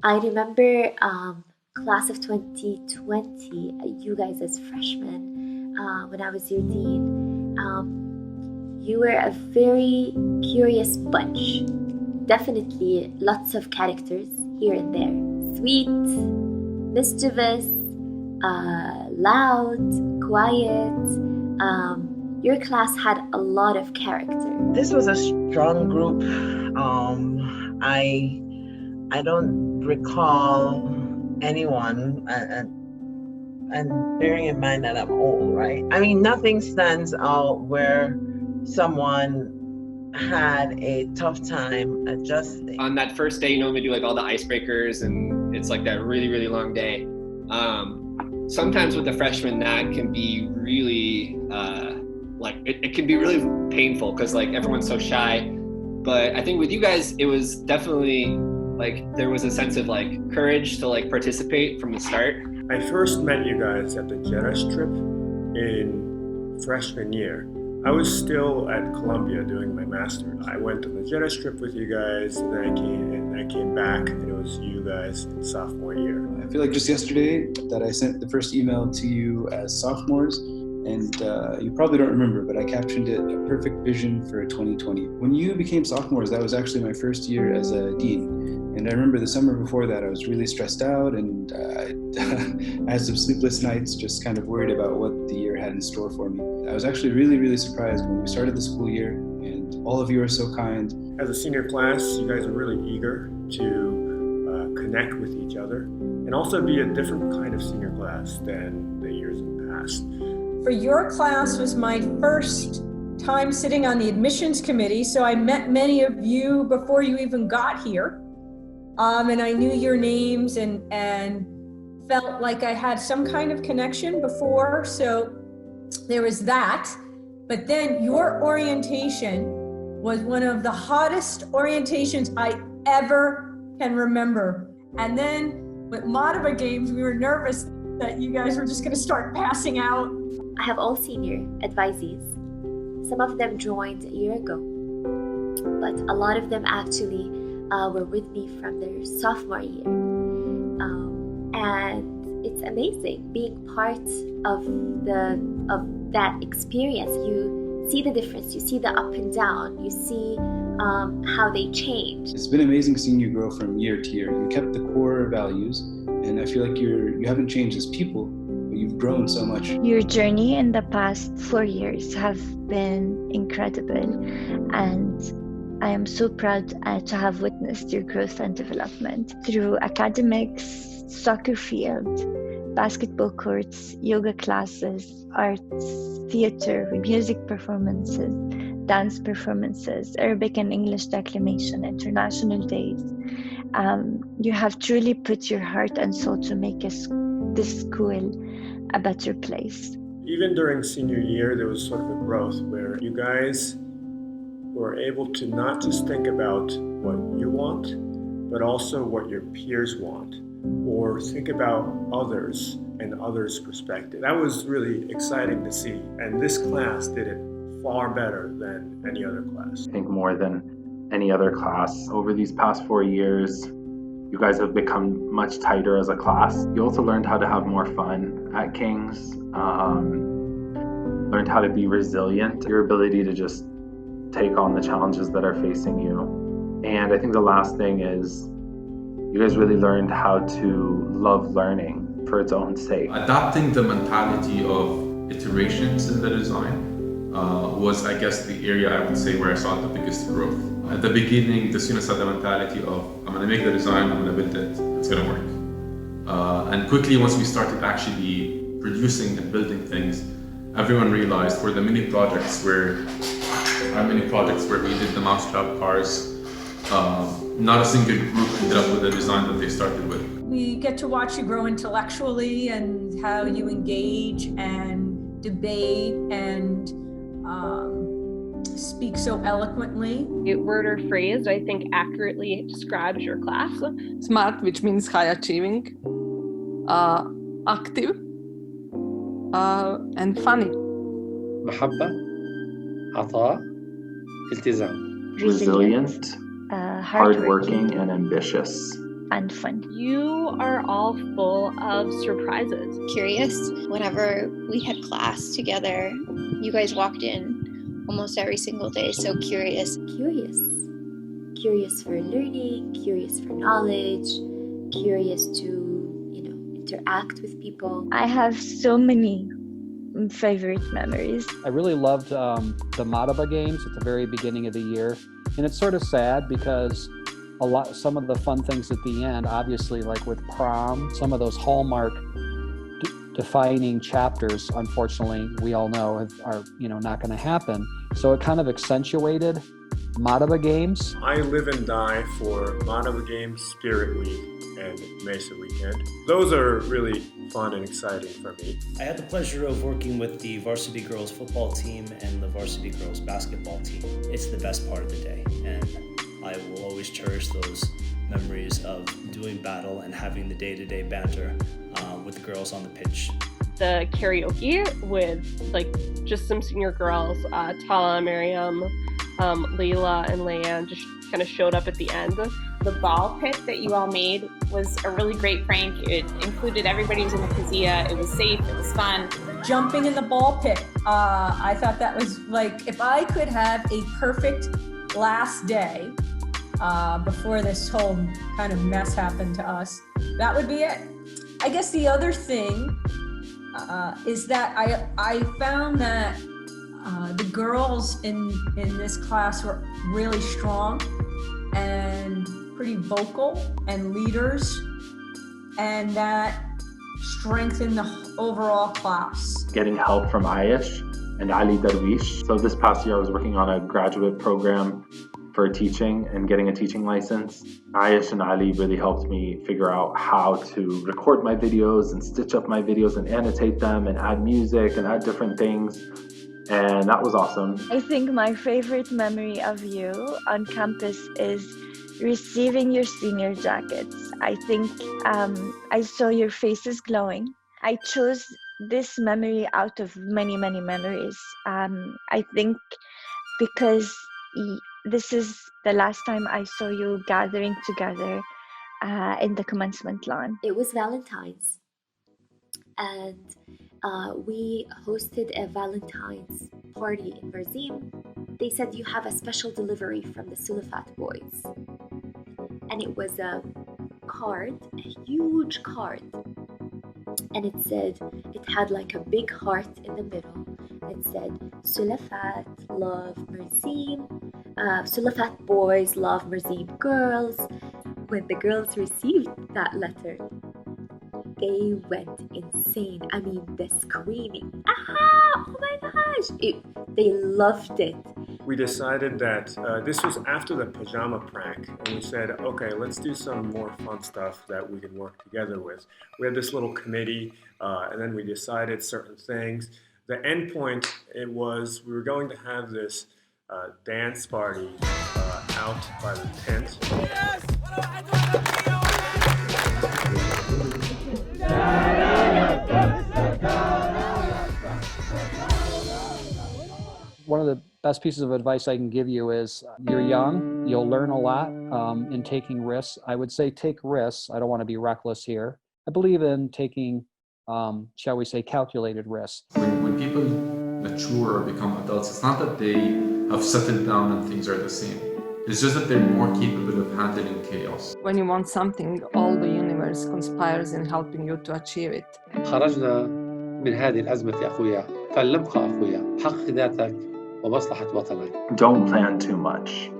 I remember class of 2020, you guys as freshmen, when I was your dean, you were a very curious bunch. Definitely lots of characters here and there. Sweet, mischievous, loud, quiet. Your class had a lot of character. This was a strong group. I don't recall anyone, and bearing in mind that I'm old, right? I mean, nothing stands out where someone had a tough time adjusting. On that first day, we do like all the icebreakers, and it's like that really, really long day. Sometimes with the freshmen, that can be really it can be really painful because like everyone's so shy. But I think with you guys, it was definitely like there was a sense of like courage to like participate from the start. I first met you guys at the Jeddah trip in freshman year. I was still at Columbia doing my master's. I went on the Jeddah trip with you guys, and then I came back, and it was you guys in sophomore year. I feel like just yesterday that I sent the first email to you as sophomores, and you probably don't remember, but I captioned it, "A Perfect Vision for 2020." When you became sophomores, that was actually my first year as a dean. And I remember the summer before that, I was really stressed out, and I had some sleepless nights, just kind of worried about what the year had in store for me. I was actually really, really surprised when we started the school year, and all of you are so kind. As a senior class, you guys are really eager to connect with each other, and also be a different kind of senior class than the years in the past. For your class was my first time sitting on the admissions committee, so I met many of you before you even got here. And I knew your names and felt like I had some kind of connection before, so there was that. But then your orientation was one of the hottest orientations I ever can remember. And then with Madaba Games, we were nervous that you guys were just gonna start passing out. I have all senior advisees. Some of them joined a year ago, but a lot of them actually were with me from their sophomore year. And it's amazing being part of that experience. You see the difference, you see the up and down, you see how they change. It's been amazing seeing you grow from year to year. You kept the core values, and I feel like you haven't changed as people, but you've grown so much. Your journey in the past 4 years have been incredible, and I am so proud to have witnessed your growth and development through academics, soccer field, basketball courts, yoga classes, arts, theater, music performances, dance performances, Arabic and English declamation, international days. You have truly put your heart and soul to make this school a better place. Even during senior year, there was sort of a growth where you guys were able to not just think about what you want, but also what your peers want, or think about others and others' perspective. That was really exciting to see, and this class did it far better than any other class. I think more than any other class. Over these past 4 years, you guys have become much tighter as a class. You also learned how to have more fun at King's, learned how to be resilient, your ability to just take on the challenges that are facing you. And I think the last thing is you guys really learned how to love learning for its own sake. Adopting the mentality of iterations in the design was, I guess, the area I would say where I saw the biggest growth. At the beginning, the students had the mentality of, I'm gonna make the design, I'm gonna build it, it's gonna work. And quickly, once we started actually producing and building things, everyone realized for the many projects where we did the mousetrap cars, not a single group ended up with the design that they started with. We get to watch you grow intellectually and how you engage and debate and speak so eloquently. A word or phrase I think accurately describes your class. Smart, which means high achieving, active, and funny. محبة, عطاء, التزام. Resilient, hardworking, and ambitious. and fun. You are all full of surprises. Curious. Whenever we had class together, you guys walked in almost every single day, so curious. Curious for learning, curious for knowledge, curious to, interact with people. I have so many favorite memories. I really loved the Madaba games at the very beginning of the year. And it's sort of sad because some of the fun things at the end, obviously, like with prom, some of those hallmark defining chapters, unfortunately, we all know are not going to happen. So it kind of accentuated Madaba games. I live and die for Madaba games, Spirit Week, and Mesa Weekend. Those are really fun and exciting for me. I had the pleasure of working with the varsity girls football team and the varsity girls basketball team. It's the best part of the day, and I will always cherish those memories of doing battle and having the day-to-day banter with the girls on the pitch. The karaoke with just some senior girls, Tala, Miriam, Layla, and Leanne just kind of showed up at the end. The ball pit that you all made was a really great prank. It included everybody who was in the Kazia. It was safe, it was fun. Jumping in the ball pit. I thought that was if I could have a perfect last day before this whole kind of mess happened to us, that would be it. I guess the other thing is that I found that the girls in this class were really strong and pretty vocal and leaders, and that strengthened the overall class. Getting help from Ayesh and Ali Darwish. So this past year I was working on a graduate program for teaching and getting a teaching license. Ayesh and Ali really helped me figure out how to record my videos and stitch up my videos and annotate them and add music and add different things. And that was awesome. I think my favorite memory of you on campus is receiving your senior jackets. I think I saw your faces glowing. I chose this memory out of many, many memories. I think because this is the last time I saw you gathering together in the commencement lawn. It was Valentine's, and we hosted a Valentine's party in Merzim. They said you have a special delivery from the Sulafat boys, and it was a card, a huge card, and it had like a big heart in the middle. It said Sulafat love Merzim, Sulafat boys love Merzim girls. When the girls received that letter, they went insane. I mean, the screaming, oh my gosh, they loved it. We decided that this was after the pajama prank, and we said, okay, let's do some more fun stuff that we can work together with. We had this little committee, and then we decided certain things. The end point, we were going to have this dance party out by the tent. One of the best pieces of advice I can give you is you're young, you'll learn a lot in taking risks. I would say take risks. I don't want to be reckless here. I believe in taking, shall we say, calculated risks. When people mature or become adults, it's not that they have settled down and things are the same. It's just that they're more capable of handling chaos. When you want something, all the universe conspires in helping you to achieve it. خرجنا من هذه الأزمة يا أخويا فلنبقى أخويا حقق ذاتك ومصلحة وطنك. Don't plan too much.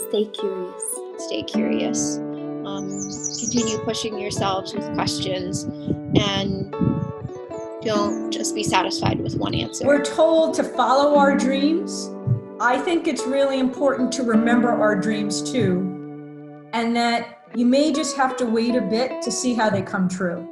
Stay curious. Stay curious. Continue pushing yourselves with questions, and don't just be satisfied with one answer. We're told to follow our dreams. I think it's really important to remember our dreams too, and that you may just have to wait a bit to see how they come true.